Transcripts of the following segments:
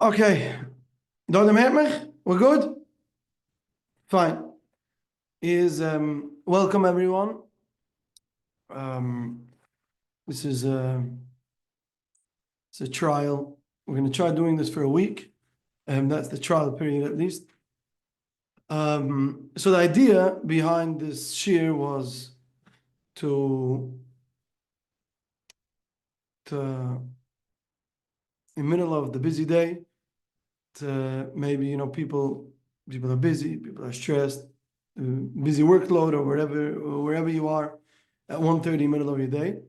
Okay, don't hurt me? We're good? Fine. Welcome everyone. Um, this is it's a trial. We're going to try doing this for a week. That's the trial period at least. So the idea behind this shir was to in the middle of the busy day, to maybe people are busy, people are stressed, busy workload or wherever you are at 1:30 middle of your day,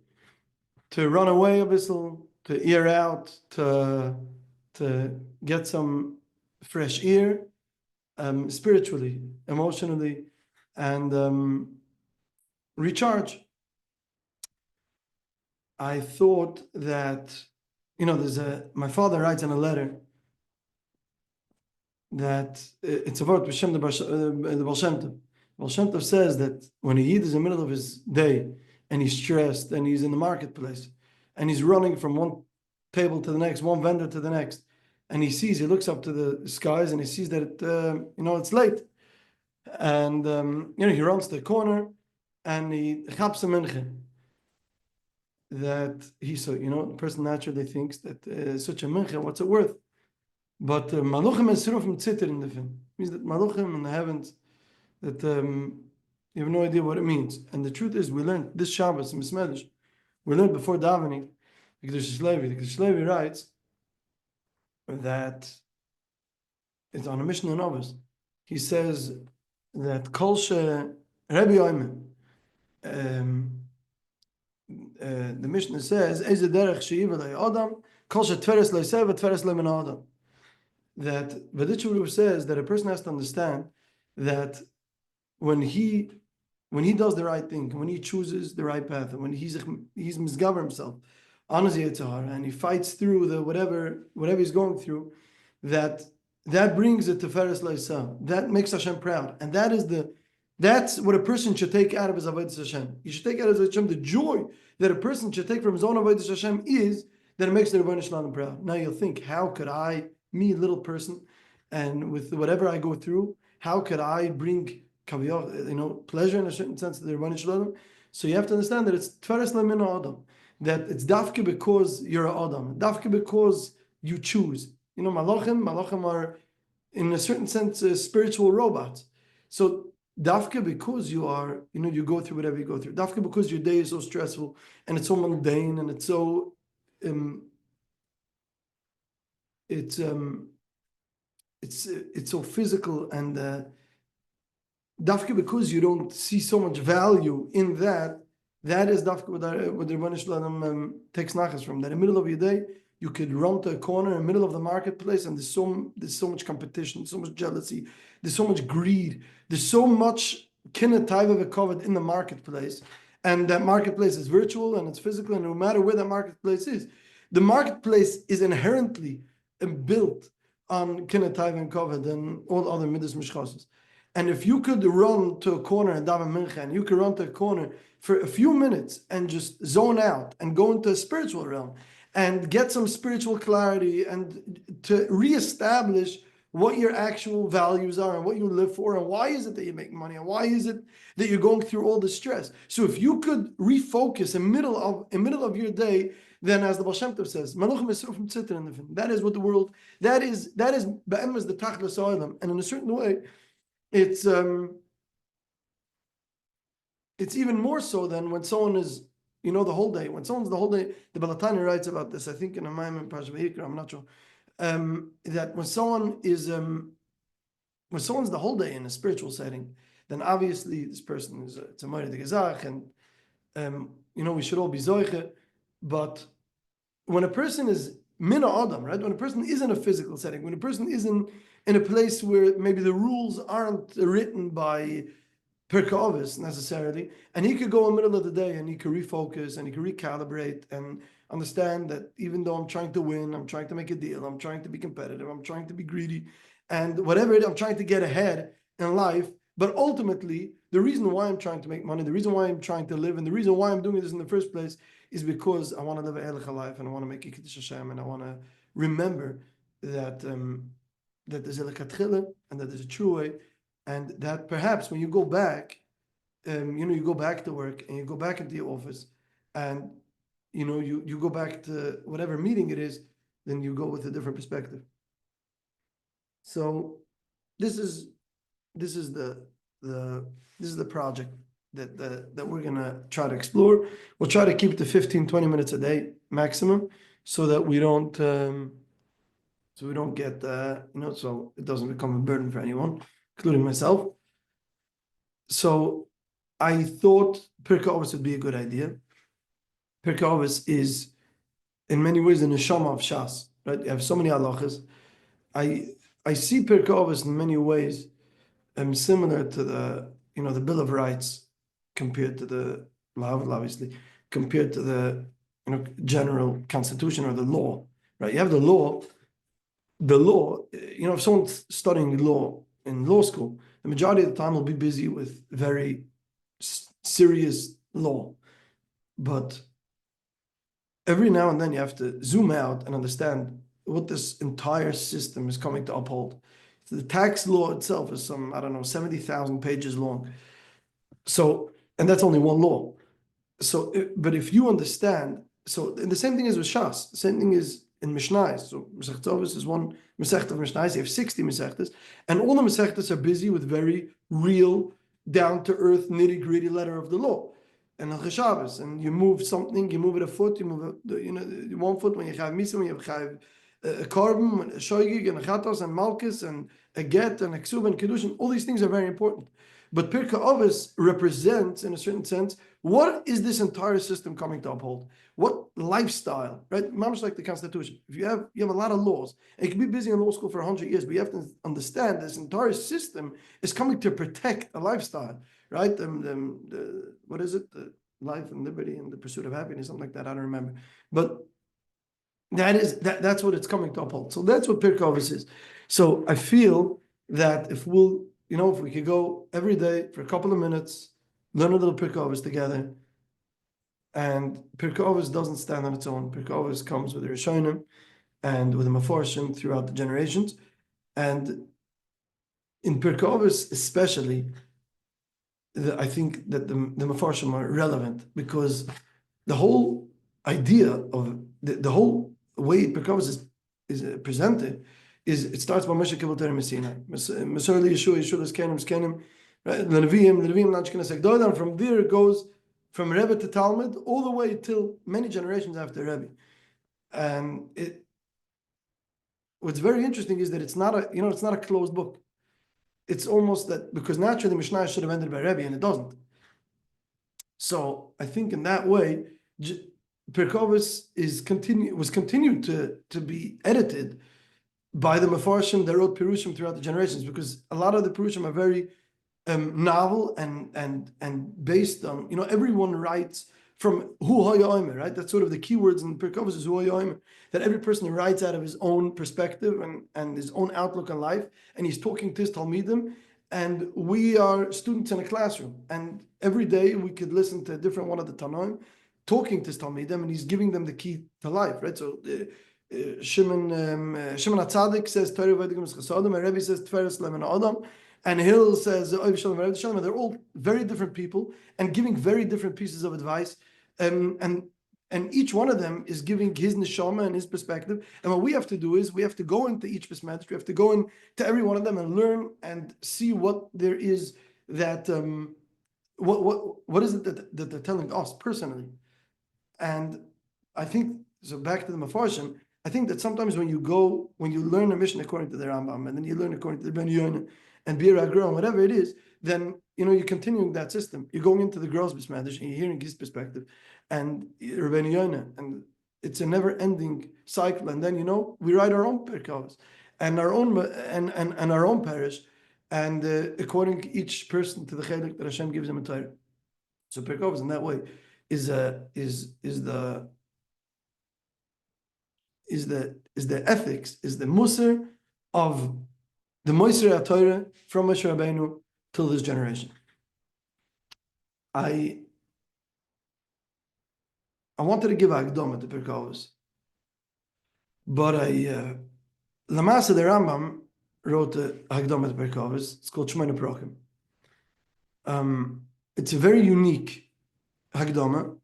to run away a whistle, to ear out, to get some fresh air, spiritually, emotionally, and recharge. I thought that, my father writes in a letter that it's about B'Shem the Baal Shem Tov. Baal Shem Tov says that when a Yid is in the middle of his day and he's stressed and he's in the marketplace and he's running from one table to the next, one vendor to the next, and he looks up to the skies and he sees that it's late, and he runs to the corner and he chaps a minche. That the person naturally thinks that such a minche, what's it worth? But Maluchim and Sirufim Tziter in the film means that Maluchim in the heavens, that you have no idea what it means. And the truth is, we learned this Shabbos in Mismedish, we learned before davening, the Kedusha Levi writes that it's on a mission in Avos. He says that Kolshe Rebbe Yoimen, the Mishnah says, Eze derech she'iva Adam, Kolshe Tveres Leisev, Tveres Lemin Adam. That Vedichavru says that a person has to understand that when he does the right thing, when he chooses the right path, and when he's misgaver himself on his Yetzirah, and he fights through the whatever he's going through, that brings it to Feres Laisa. That makes Hashem proud, and that's what a person should take out of his avodas Hashem. You should take out of his Hashem the joy that a person should take from his own avodas Hashem is that it makes the Rebbeinu Shalom proud. Now you'll think, how could I, me, little person, and with whatever I go through, how could I bring pleasure in a certain sense to the Rebbeinu Shalom? So you have to understand that it's Tveres Lemin Adam, that it's dafke because you're an Adam, dafke because you choose. Malachim are, in a certain sense, spiritual robots. So dafke because you are, you go through whatever you go through. Dafke because your day is so stressful and it's so mundane and it's so it's so physical, and dafke because you don't see so much value in that. That is dafke what the Rebbeinu Shalom takes nachas from. That in the middle of your day, you could run to a corner in the middle of the marketplace, and there's so much competition, so much jealousy, there's so much greed, there's so much kinna taiva v'kovod in the marketplace, and that marketplace is virtual and it's physical, and no matter where that marketplace is, the marketplace is inherently built on kinna taiva and kovod and all other midas mishchasas. And if you could run to a corner and daven mincha, and you could run to a corner for a few minutes and just zone out and go into a spiritual realm and get some spiritual clarity and to reestablish what your actual values are and what you live for and why is it that you make money and why is it that you're going through all this stress. So if you could refocus in middle of your day, then as the Baal Shem Tov says, that is what the world, that is be'emes the tachlis olam, and in a certain way, it's even more so than when someone is, the whole day. When someone's the whole day, the Balatani writes about this, I think in a Maim in Parashat Vayikra, I'm not sure, that when someone's the whole day in a spiritual setting, then obviously this person is it's a Moed de Gezach, and we should all be Zoiche. But when a person is Mina Adam, right? When a person is in a physical setting, when a person is in a place where maybe the rules aren't written by Pirkei Avos necessarily, and he could go in the middle of the day and he could refocus and he could recalibrate and understand that even though I'm trying to win, I'm trying to make a deal, I'm trying to be competitive, I'm trying to be greedy, and whatever I'm trying to get ahead in life, but ultimately the reason why I'm trying to make money, the reason why I'm trying to live, and the reason why I'm doing this in the first place is because I want to live a Ehrlich life, and I want to make a Kiddush Hashem, and I want to remember that that there's a lekatchila and that there's a true way, and that perhaps when you go back, you go back to work and you go back into your office, and you go back to whatever meeting it is, then you go with a different perspective. So this is the project that we're gonna try to explore. We'll try to keep it to 15-20 minutes a day maximum, so that we don't get so it doesn't become a burden for anyone, including myself. So I thought Pirkei Avos would be a good idea. Pirkei Avos is in many ways the neshama of Shas, right? You have so many halachas. I see Pirkei Avos in many ways similar to the Bill of Rights, compared to the obviously compared to the general constitution or the law, right? You have the law. If someone's studying law in law school, the majority of the time will be busy with very serious law, but every now and then you have to zoom out and understand what this entire system is coming to uphold. So the tax law itself is 70,000 pages long. So, and that's only one law. So, but if you understand, and the same thing is with Shas, the same thing is in Mishnais. So Masechet Avos is one Masechet of Mishnais. You have 60 Masechtas, and all the Masechtas are busy with very real, down-to-earth, nitty-gritty letter of the law. And on Shabbos, and you move something, you move it a foot, you move it, 1 foot when you have Misa, when you have a carbon, a shoygig, and a chatos, and malchus, and a get, and a ksub, and kedushin. All these things are very important. But Pirkei Avos represents, in a certain sense, what is this entire system coming to uphold? What lifestyle, right? Much like the Constitution. If you have a lot of laws, and you can be busy in law school for 100 years, but you have to understand this entire system is coming to protect a lifestyle, right? What is it? The life and liberty and the pursuit of happiness, something like that. I don't remember. But that's what it's coming to uphold. So that's what Pirkei Avos is. So I feel that if we could go every day for a couple of minutes, learn a little Pirkei Avos together. And Pirkei Avos doesn't stand on its own. Pirkei Avos comes with the Rishonim and with the Meforshim throughout the generations. And in Pirkei Avos especially, I think that the Meforshim are relevant, because the whole idea of the whole way Pirkei Avos is presented is, it starts by Moshe Kibbutz Torah Messina. Mesor li Yeshua, Yeshua's Kenim, right? The Nevi'im, Nanchkenes Agdodah, and from there it goes from Rebbe to Talmud, all the way till many generations after Rebbe. And what's very interesting is that it's not a closed book. It's almost that, because naturally Mishnah should have ended by Rebbe, and it doesn't. So I think in that way, Pirkei Avos was continued to be edited by the Mefarshim that wrote Pirushim throughout the generations, because a lot of the Pirushim are very novel and based on, everyone writes from Hu Ha'yomer, right? That's sort of the keywords in Pirkei Avos is Hu Ha'yomer, that every person writes out of his own perspective and his own outlook on life, and he's talking to his Talmidim, and we are students in a classroom, and every day we could listen to a different one of the Tanoim talking to his Talmidim, and he's giving them the key to life, right? So Shimon HaTzadik says Torah v'edigim is chasadim, and Rebbe says Tferes lemen adam, and Hill says Oiv Shalom v'Rebbe Shalom, and they're all very different people and giving very different pieces of advice, and each one of them is giving his neshama and his perspective. And what we have to do is we have to go into each perspective, we have to go into every one of them and learn and see what there is that what is it that they're telling us personally. And I think, so back to the Mefarshim, I think that sometimes when you learn a mission according to the Rambam, and then you learn according to the Ben Yonah and Bir Agra, whatever it is, then you're continuing that system. You're going into the girls' Bismadish and you're hearing his perspective, and Ben Yonah, and it's a never-ending cycle. And then we write our own Pirkei Avos and our own and our own parish, and according each person to the chelik that Hashem gives them a Torah. So Pirkei Avos in that way is the ethics, is the musar of the Moiser HaTorah from Moshe Rabbeinu till this generation. I wanted to give Akdama to Pirkei Avos, but Lamasa the Rambam wrote a Hagdomet Pirkei Avos. It's called Shemona Prakim. It's a very unique Hagdama.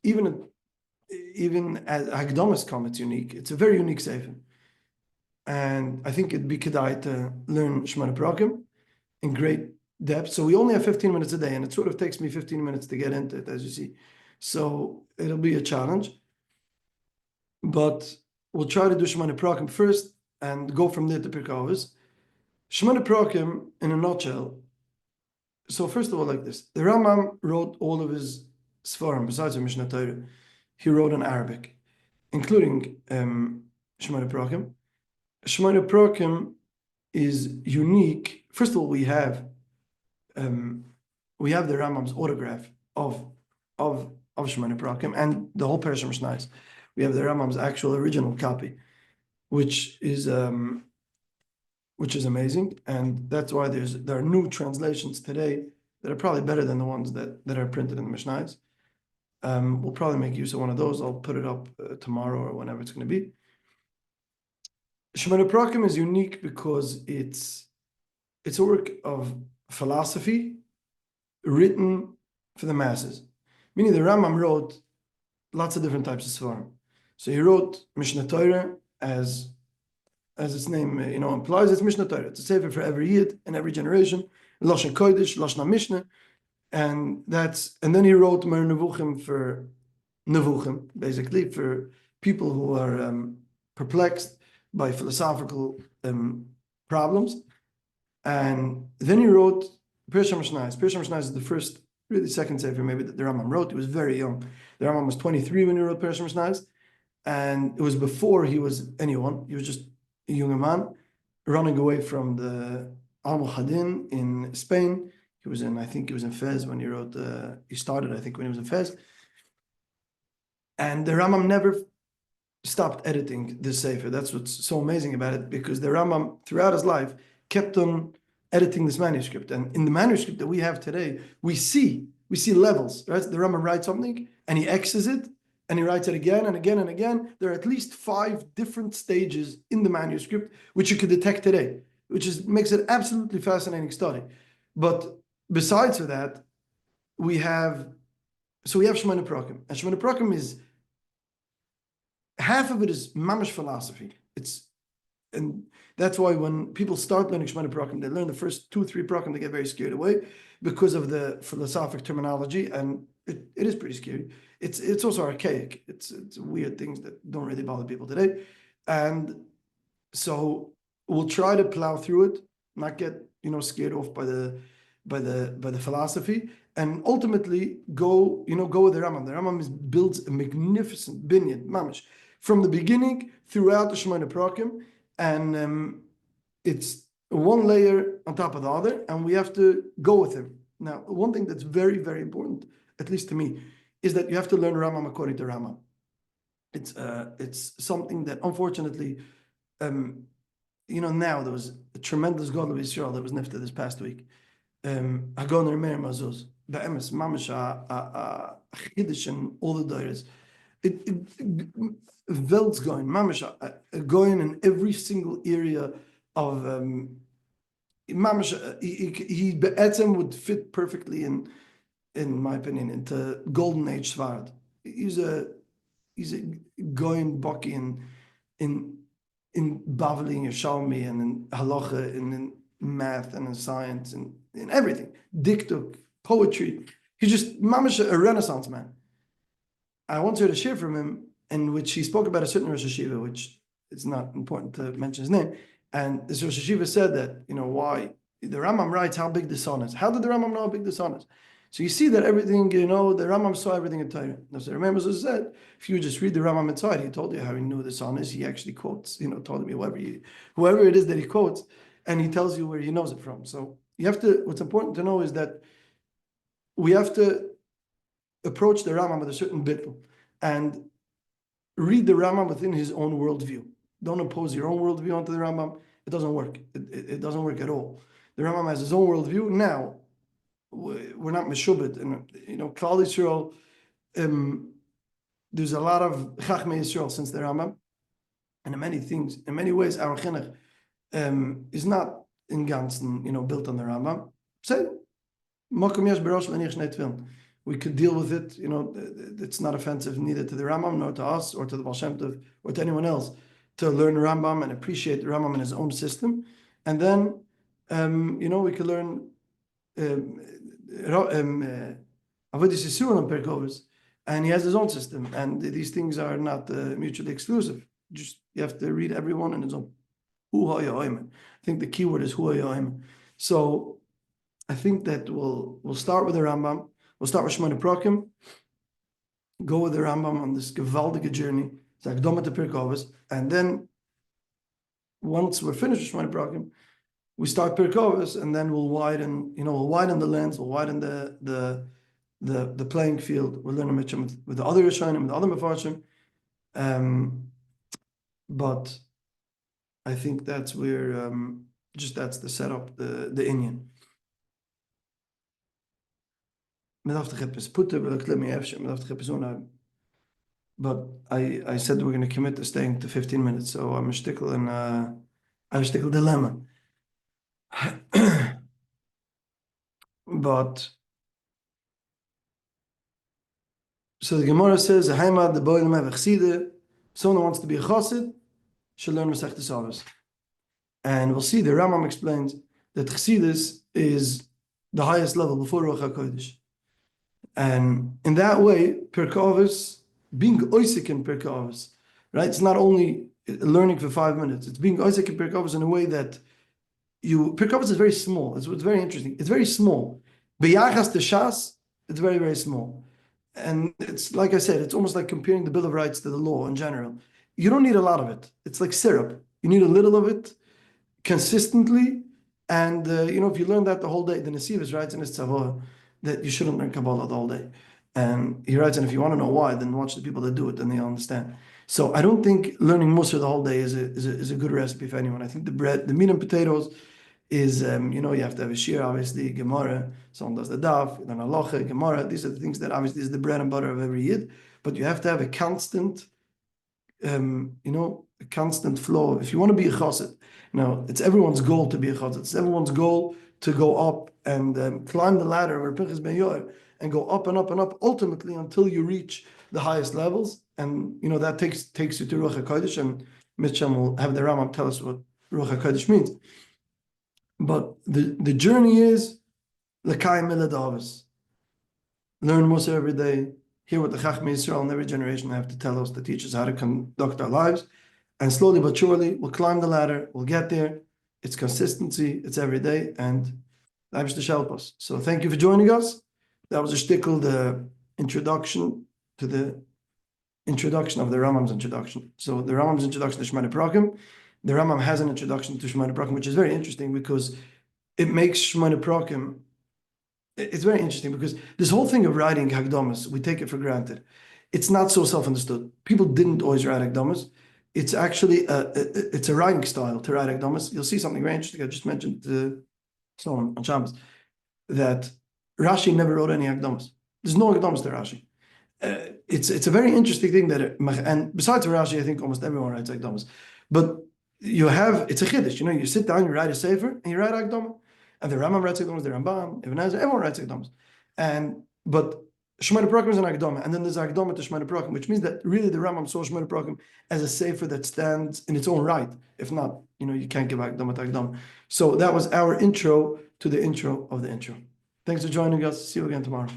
Even as Hagdamas come, it's unique. It's a very unique sefer. And I think it'd be kedai to learn Shemona Prakim in great depth. So we only have 15 minutes a day, and it sort of takes me 15 minutes to get into it, as you see. So it'll be a challenge. But we'll try to do Shemona Prakim first and go from there to Pirkei Avos. Shemona Prakim, in a nutshell. So first of all, like this, the Rambam wrote all of his Sfarim, besides the Mishnah Torah, he wrote in Arabic, including Shemona Prakim. Shemona Prakim is unique. First of all, we have the Rambam's autograph of Shemona Prakim and the whole Parashat Mishnayos. We have the Rambam's actual original copy, which is amazing, and that's why there are new translations today that are probably better than the ones that are printed in the Mishnayos. We'll probably make use of one of those. I'll put it up tomorrow or whenever it's going to be. Shemona Prakim is unique because it's a work of philosophy written for the masses. Meaning the Rambam wrote lots of different types of Svarim. So he wrote Mishnah Torah as its name implies. It's Mishnah Torah. It's a sefer for every yid and every generation. Lashon Kodesh, Lashon Mishnah, and then he wrote Mer Nevuchim for Nevuchim, basically for people who are perplexed by philosophical problems. And then he wrote Pirkei Mishnayos. Pirkei Mishnayos is the first, really second sefer maybe that the Rambam wrote. He was very young. The Rambam was 23 when he wrote Pirkei Mishnayos, and it was before he was anyone. He was just a young man running away from the Al-Muhadin in Spain. I think he was in Fez when he wrote, he started, I think, when he was in Fez. And the Rambam never stopped editing this sefer. That's what's so amazing about it, because the Rambam, throughout his life, kept on editing this manuscript. And in the manuscript that we have today, we see levels, right? The Rambam writes something, and he X's it, and he writes it again and again and again. There are at least 5 different stages in the manuscript, which you could detect today, which makes it absolutely fascinating study. But besides for that, we have Shemona Prakim. And Shemona Prakim is, half of it is mamish philosophy. And that's why when people start learning Shemona Prakim, they learn the first 2-3 Prakim, they get very scared away because of the philosophic terminology, and it is pretty scary. It's also archaic. It's weird things that don't really bother people today. And so we'll try to plow through it, not get scared off by the philosophy, and ultimately go with the Rambam. The Rambam builds a magnificent binyan, mamish, from the beginning throughout the Shemona Prakim, and it's one layer on top of the other, and we have to go with him. Now, one thing that's very, very important, at least to me, is that you have to learn Rambam according to Rambam. It's something that, unfortunately, now there was a tremendous God of Israel that was nifted this past week. Hagoner Meir Mazuz, be'emes, mamish a chiddush in all the doors. Welt's going, mamish going in every single area of mamish. He be'etzem would fit perfectly in my opinion, into Golden Age Svard. He's a goyin baki in Bavli and Yerushalmi and in halacha and in math and in science and in everything. Diktuk, poetry. He's just mamish a Renaissance man. I once heard a shir from him in which he spoke about a certain Rosh Hashiva, which it's not important to mention his name. And this Rosh Hashiva said that, why the Rambam writes how big the sun is. How did the Rambam know how big the sun is? So you see that everything, the Rambam saw everything in Torah. So remember, as I said, if you just read the Rambam inside, he told you how he knew the sun is. He actually quotes, told me whoever it is that he quotes, and he tells you where he knows it from. So what's important to know is that we have to approach the Rambam with a certain bittul and read the Rambam within his own worldview. Don't impose your own worldview onto the Rambam. It doesn't work. It doesn't work at all. The Rambam has his own worldview. Now, we're not meshubed, and Klal Yisrael. There's a lot of Chachmei Yisrael since the Rambam, and in many things, in many ways, our chinuch is not in ganzen, built on the Rambam. So, we could deal with it, it's not offensive neither to the Rambam, nor to us, or to the Baal Shem Tov, or to anyone else, to learn Rambam and appreciate the Rambam in his own system. And then, we could learn Avodas Yisrael and Pirkei, and he has his own system. And these things are not mutually exclusive. Just you have to read everyone in his own. I think the key word is hu. So I think that we'll start with the Rambam. We'll start with Shemona Prakim, go with the Rambam on this gewaldige journey, Zakdoma to Pirkei, and then once we're finished with Shemona Prakim, we start Pirkei, and then we'll widen the lens, we'll widen the playing field. We'll learn with the other Rishonim, with the other Mefarshim. But I think that's where that's the setup, the inyan. But I said we're going to commit to staying to 15 minutes, so I'm a shtickle in a shtickle dilemma. But so the Gemara says, someone wants to be a chassid, should learn Masechtas Avos. And we'll see the Rambam explains that chassidus is the highest level before Ruach HaKodesh. And in that way, Pirkei Avos, being oisik in Pirkei Avos, right? It's not only learning for 5 minutes, it's being oisik in Pirkei Avos in a way that Pirkei Avos is very small. It's very interesting. It's very small. B'yachas to Shas, it's very, very small. And it's like I said, it's almost like comparing the Bill of Rights to the law in general. You don't need a lot of it. It's like syrup. You need a little of it consistently. And, if you learn that the whole day, the Nesivos writes in his Tzavah that you shouldn't learn Kabbalah the whole day. And he writes, and if you want to know why, then watch the people that do it, then they'll understand. So I don't think learning Musar the whole day is a good recipe for anyone. I think the bread, the meat and potatoes is, you have to have a shir, obviously, Gemara, someone does the daf, then halacha, Gemara. These are the things that obviously is the bread and butter of every yid. But you have to have a constant, a constant flow. If you want to be a chassid, it's everyone's goal to be a chassid. It's everyone's goal to go up and climb the ladder where Pirkei ben Yoel and go up and up and up, ultimately until you reach the highest levels. And that takes you to Ruach HaKodesh, and Mitcham will have the Rambam tell us what Ruach HaKodesh means. But the journey is L'kayim milad Avos. Learn Musa every day, hear what the Chachmei Yisrael in every generation have to tell us, to teach us how to conduct our lives. And slowly but surely, we'll climb the ladder, we'll get there. It's consistency, it's every day, and I've to help us. So thank you for joining us. That was a shtickle, the introduction to the introduction of the Rambam's introduction. So the Rambam's introduction to Shemona Prakim. The Rambam has an introduction to Shemona Prakim, which is very interesting because it makes Shemona Prakim. It's very interesting because this whole thing of writing Hagdomas, we take it for granted. It's not so self-understood. People didn't always write Hagdomas. It's actually it's a writing style to write Hagdomas. You'll see something very interesting. I just mentioned to someone on Shabbos that Rashi never wrote any Hagdomas. There's no Hagdomas to Rashi. It's a very interesting thing and besides Rashi, I think almost everyone writes Hagdomas. But it's a chiddush. You sit down, you write a sefer, and you write Hagdoma. And the Rambam writes Hagdomas, the Rambam, Ibn Ezra, everyone writes Hagdomas. But Shemona Prakim is an Hagdoma, and then there's Hagdoma to Shemona Prakim, which means that really the Rambam saw Shemona Prakim as a sefer that stands in its own right. If not, you can't give Hagdoma to Hagdoma. So that was our intro to the intro of the intro. Thanks for joining us. See you again tomorrow.